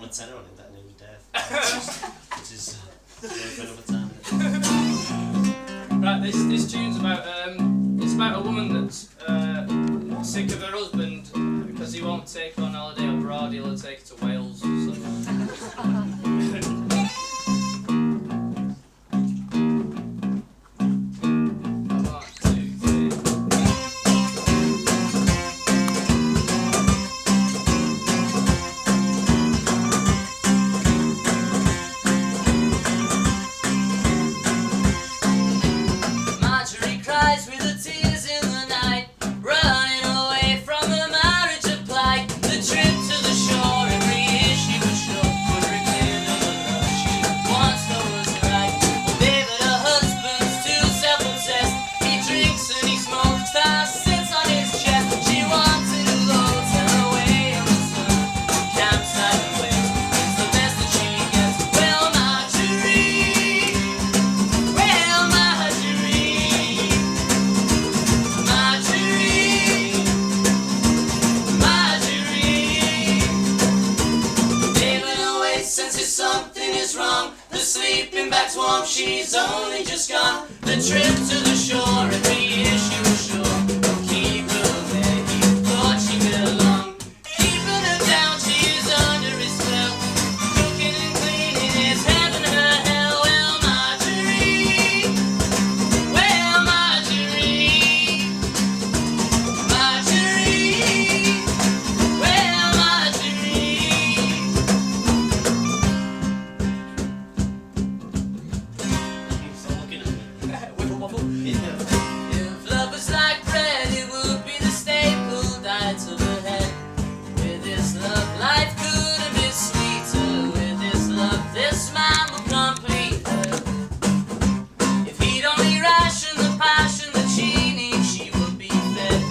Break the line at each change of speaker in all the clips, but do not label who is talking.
a tenner on him that and he was deaf. Which is for another time.
Right, this tune's about it's about a woman that's sick of her husband because he won't take her on holiday abroad. He'll take her to Wales. So.
Marjory cries with her tears in the night, running away from her marriage applied. The trip to the shore every year she was sure would rekindle the love she once thought was right. Well, David, her husband's too self-obsessed. He drinks and he smokes, stars sits on his chest. She wanted a hotel away on the sun, campsite and waves. It's the best that she gets. Well, Marjory, well, Marjory, David always senses something is wrong. The sleeping bag's warm, she's only just gone. The trip to the shore every year she was sure would keep her where he thought she belonged. Keeping her down, she is under his spell. Cooking and cleaning is heaven her hell. Well, Marjory, well, Marjory, Marjory, well, Marjory.
Stop looking at me.
Wibble wobble.
Yeah.
If love was like bread, it would be the staple diet of her head. With this love, life couldn't be sweeter. With this love, this man will complete her. If he'd only ration the passion that she needs, she would be fed.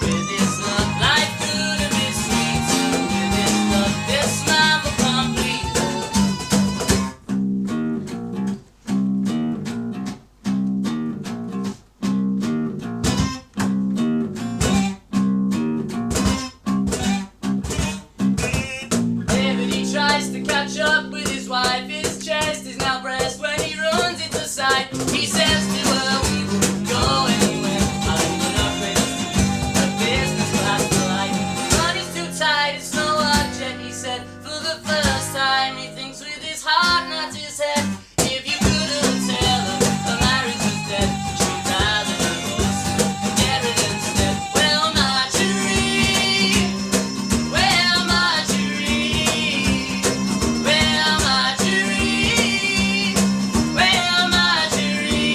With this love, life couldn't be sweeter. With this love, this man will complete her. David, he tries to catch up with his wife. His chest is now breast when he runs it aside. He says to her, we will go anywhere. I'll even upgrade us to a business class flight. But he's too tired, it's no object, he said. For the first time, he thinks with his heart, not his head. If you couldn't tell her the marriage was dead, she'd rather divorce and get it instead. Well, Marjory, well, Marjory, well, Marjory, well, Marjory.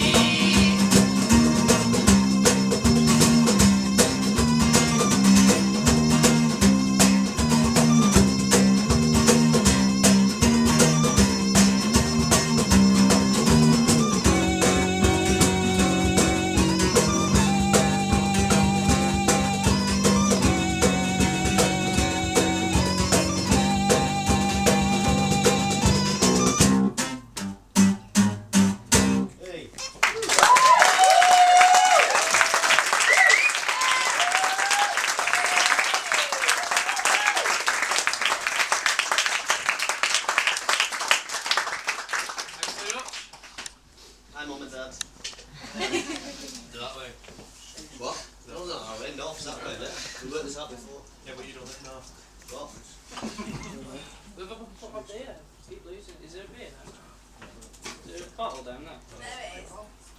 Hey.
Thanks very much.
Hi, Mum and Dad.
That way.
What? No, no, I went off that way there. We worked this out before.
Yeah, but you don't know.
What?
What beer? Keep losing. Is there a beer now? Is there a bottle down there?
There it is.